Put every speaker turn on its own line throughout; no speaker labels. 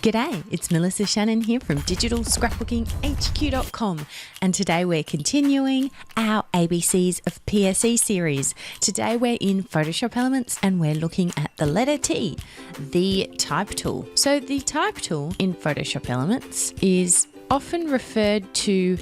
G'day, it's Melissa Shannon here from digitalscrapbookinghq.com, and today we're continuing our ABCs of PSE series. Today we're in Photoshop Elements and we're looking at the letter T, the type tool. So the type tool in Photoshop Elements is often referred to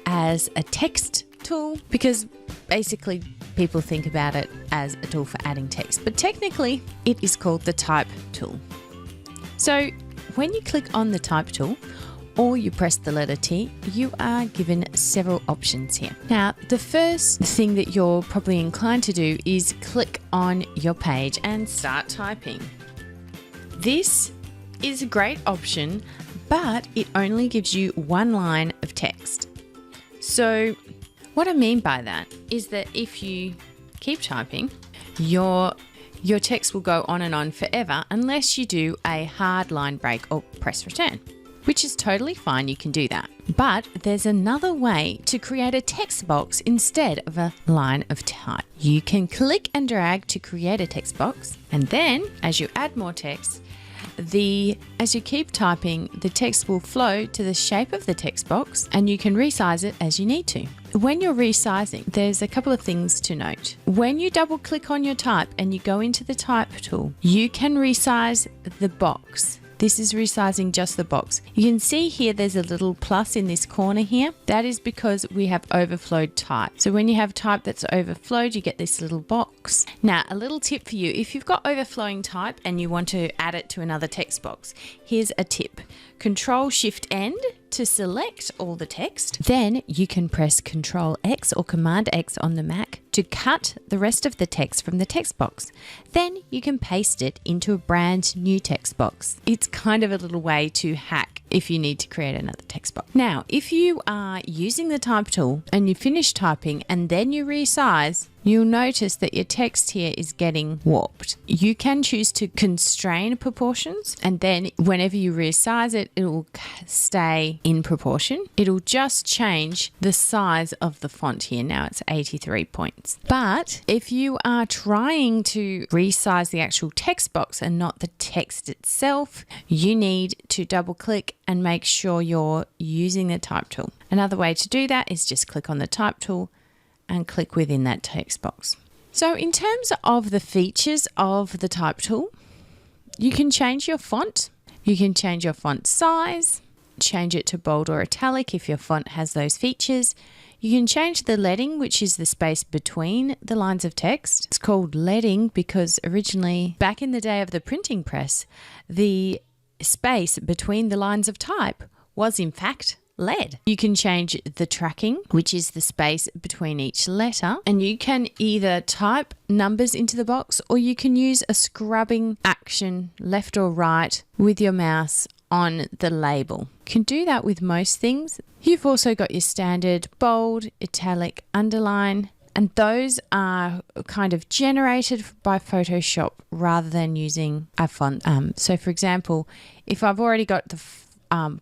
as a text tool because basically people think about it as a tool for adding text, but technically it is called the type tool. So when you click on the type tool or you press the letter T, you are given several options here. Now, the first thing that you're probably inclined to do is click on your page and start typing. This is a great option, but it only gives you one line of text. So what I mean by that is that if you keep typing, your text will go on and on forever unless you do a hard line break or press return, which is totally fine. You can do that. But there's another way to create a text box instead of a line of type. You can click and drag to create a text box, and then as you add more text, as you keep typing, the text will flow to the shape of the text box and you can resize it as you need to. When you're resizing, there's a couple of things to note. When you double click on your type and you go into the type tool, you can resize the box. This is resizing just the box. You can see here there's a little plus in this corner here. That is because we have overflowed type. So when you have type that's overflowed, you get this little box. Now, a little tip for you. If you've got overflowing type and you want to add it to another text box, here's a tip. Control-Shift-N to select all the text. Then you can press Control-X or Command-X on the Mac to cut the rest of the text from the text box. Then you can paste it into a brand new text box. It's kind of a little way to hack if you need to create another text box. Now, if you are using the type tool and you finish typing and then you resize, you'll notice that your text here is getting warped. You can choose to constrain proportions, and then whenever you resize it, it will stay in proportion. It'll just change the size of the font here. Now it's 83 points. But if you are trying to resize the actual text box and not the text itself, you need to double click and make sure you're using the type tool. Another way to do that is just click on the type tool and click within that text box. So in terms of the features of the type tool, you can change your font, you can change your font size, change it to bold or italic if your font has those features. You can change the leading, which is the space between the lines of text. It's called leading because originally, back in the day of the printing press, the space between the lines of type was in fact lead. You can change the tracking, which is the space between each letter, and you can either type numbers into the box or you can use a scrubbing action left or right with your mouse on the label. You can do that with most things. You've also got your standard bold, italic, underline, and those are kind of generated by Photoshop rather than using a font. So for example, if I've already got the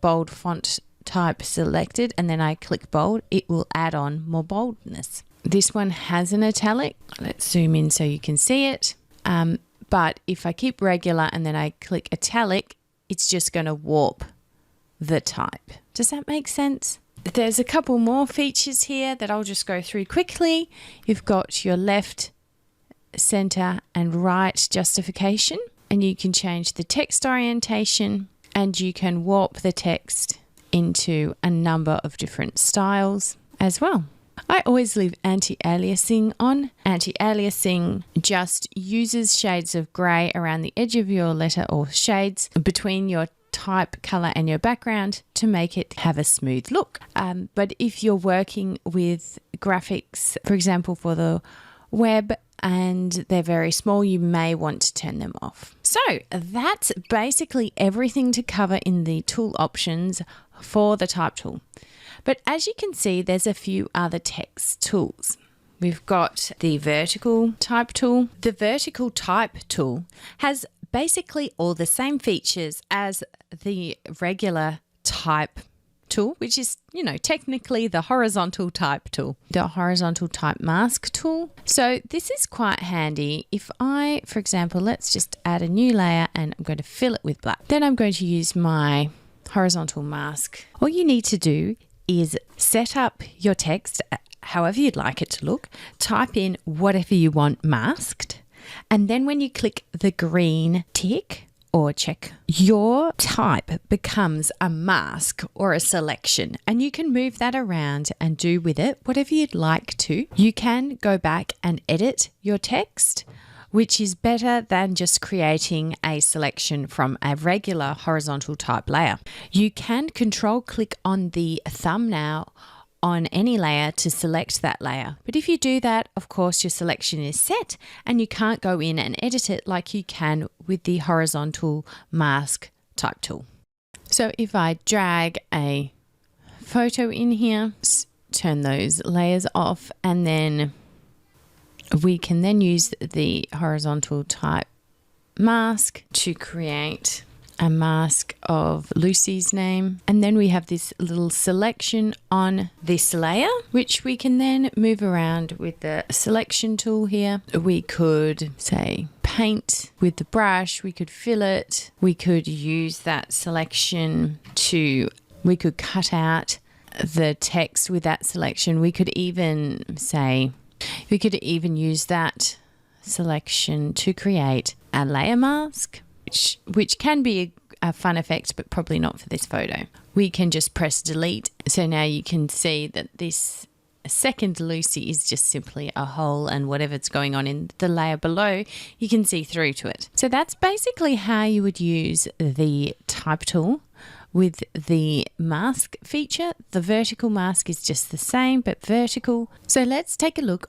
bold font type selected and then I click bold, it will add on more boldness. This one has an italic. Let's zoom in so you can see it. But if I keep regular and then I click italic, it's just going to warp the type. Does that make sense? There's a couple more features here that I'll just go through quickly. You've got your left, center, and right justification, and you can change the text orientation, and you can warp the text into a number of different styles as well. I always leave anti-aliasing on. Anti-aliasing just uses shades of grey around the edge of your letter or shades between your type, colour and your background to make it have a smooth look. But if you're working with graphics, for example, for the web, and they're very small, you may want to turn them off. So that's basically everything to cover in the tool options for the type tool. But as you can see, there's a few other text tools. We've got the vertical type tool. The vertical type tool has basically all the same features as the regular type tool, which is, technically the horizontal type tool, the horizontal type mask tool. So this is quite handy. If I, for example, let's just add a new layer and I'm going to fill it with black. Then I'm going to use my horizontal mask. All you need to do is set up your text however you'd like it to look, type in whatever you want masked, and then when you click the green tick or check, your type becomes a mask or a selection, and you can move that around and do with it whatever you'd like to. You can go back and edit your text, which is better than just creating a selection from a regular horizontal type layer. You can control click on the thumbnail on any layer to select that layer. But if you do that, of course, your selection is set and you can't go in and edit it like you can with the horizontal mask type tool. So if I drag a photo in here, turn those layers off, and then we can then use the horizontal type mask to create a mask of Lucy's name. And then we have this little selection on this layer, which we can then move around with the selection tool here. We could say paint with the brush, we could fill it, we could use that selection we could cut out the text with that selection. We could even use that selection to create a layer mask, which can be a fun effect, but probably not for this photo. We can just press delete. So now you can see that this second Lucy is just simply a hole, and whatever's going on in the layer below, you can see through to it. So that's basically how you would use the type tool with the mask feature. The vertical mask is just the same, but vertical. So let's take a look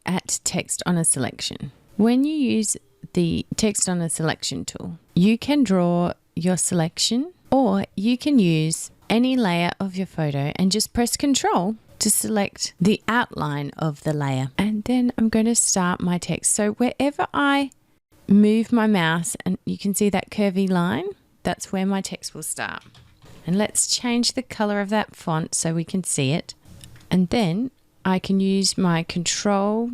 at text on a selection. When you use the text on a selection tool, you can draw your selection, or you can use any layer of your photo and just press Control to select the outline of the layer. And then I'm going to start my text. So wherever I move my mouse, and you can see that curvy line, that's where my text will start. And let's change the color of that font so we can see it. And then I can use my Control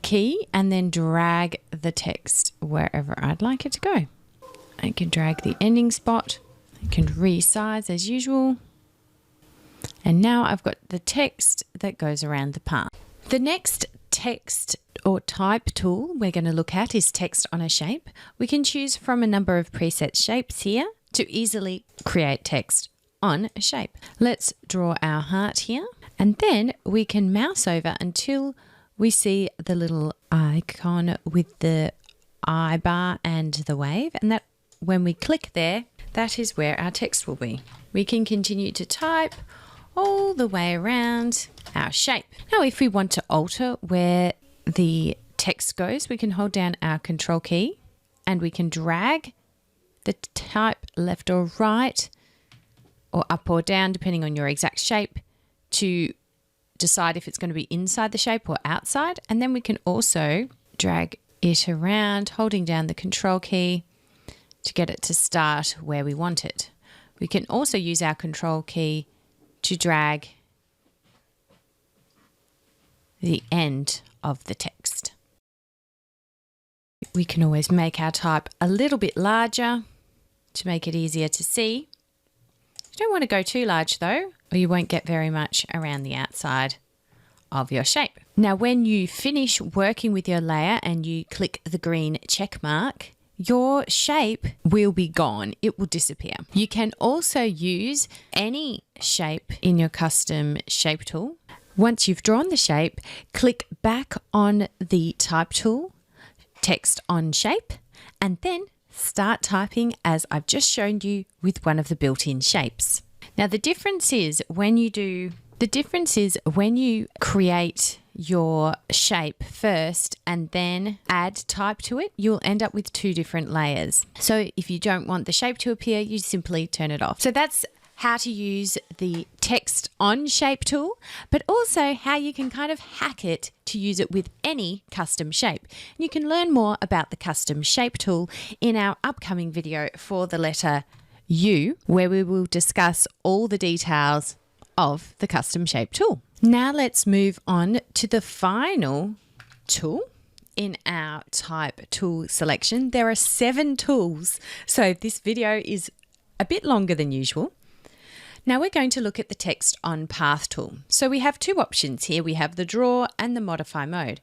key and then drag the text wherever I'd like it to go. I can drag the ending spot. I can resize as usual. And now I've got the text that goes around the part. The next text or type tool we're going to look at is text on a shape. We can choose from a number of preset shapes here to easily create text on a shape. Let's draw our heart here, and then we can mouse over until we see the little icon with the eye bar and the wave, and that when we click there, that is where our text will be. We can continue to type all the way around our shape. Now, if we want to alter where the text goes, we can hold down our Control key and we can drag the type left or right or up or down, depending on your exact shape, to decide if it's going to be inside the shape or outside. And then we can also drag it around, holding down the Control key to get it to start where we want it. We can also use our Control key to drag the end of the text. We can always make our type a little bit larger to make it easier to see. You don't want to go too large though, or you won't get very much around the outside of your shape. Now, when you finish working with your layer and you click the green check mark, your shape will be gone. It will disappear. You can also use any shape in your custom shape tool. Once you've drawn the shape, click back on the type tool, text on shape, and then start typing as I've just shown you with one of the built-in shapes. Now, the difference is when you create your shape first and then add type to it, you'll end up with two different layers. So if you don't want the shape to appear, you simply turn it off. So that's how to use the text on shape tool, but also how you can kind of hack it to use it with any custom shape. And you can learn more about the custom shape tool in our upcoming video for the letter U, where we will discuss all the details of the custom shape tool. Now let's move on to the final tool in our type tool selection. There are 7 tools, so this video is a bit longer than usual. Now we're going to look at the text on path tool. So we have 2 options here. We have the draw and the modify mode.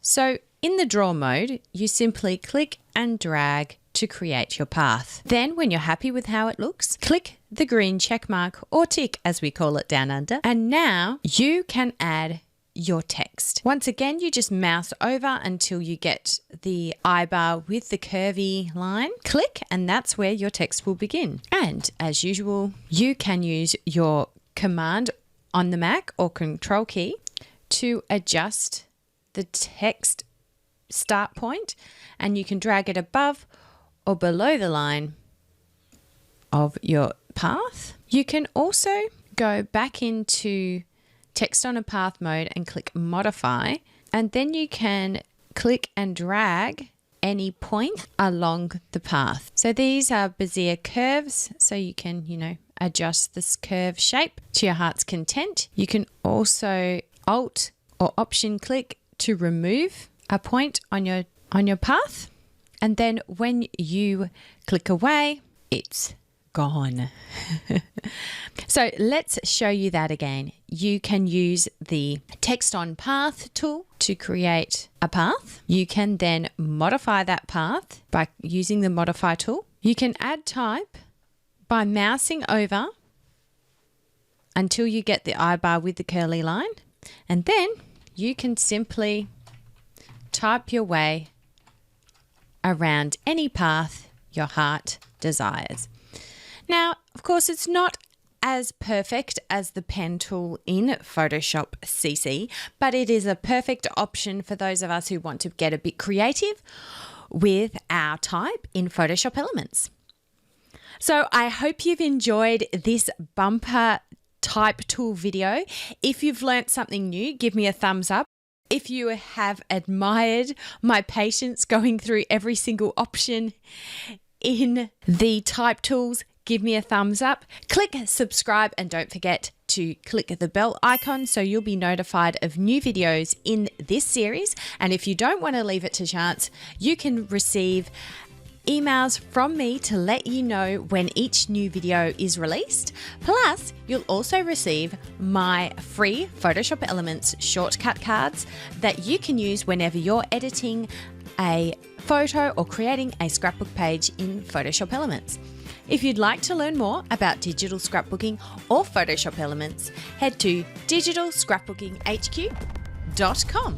So in the draw mode, you simply click and drag to create your path. Then when you're happy with how it looks, click the green check mark or tick as we call it down under. And now you can add your text. Once again, you just mouse over until you get the I-bar with the curvy line. Click and that's where your text will begin. And as usual, you can use your command on the Mac or control key to adjust the text start point, and you can drag it above or below the line of your path. You can also go back into text on a path mode and click modify, and then you can click and drag any point along the path. So these are Bezier curves, so you can, adjust this curve shape to your heart's content. You can also Alt or Option click to remove a point on your path, and then when you click away, it's gone. So let's show you that again. You can use the text on path tool to create a path. You can then modify that path by using the modify tool. You can add type by mousing over until you get the I-bar with the curly line, and then you can simply type your way around any path your heart desires. Now, of course, it's not as perfect as the pen tool in Photoshop CC, but it is a perfect option for those of us who want to get a bit creative with our type in Photoshop Elements. So I hope you've enjoyed this bumper type tool video. If you've learnt something new, give me a thumbs up. If you have admired my patience going through every single option in the type tools, give me a thumbs up. Click subscribe and don't forget to click the bell icon so you'll be notified of new videos in this series. And if you don't want to leave it to chance, you can receive emails from me to let you know when each new video is released. Plus, you'll also receive my free Photoshop Elements shortcut cards that you can use whenever you're editing a photo or creating a scrapbook page in Photoshop Elements. If you'd like to learn more about digital scrapbooking or Photoshop Elements, head to digitalscrapbookinghq.com.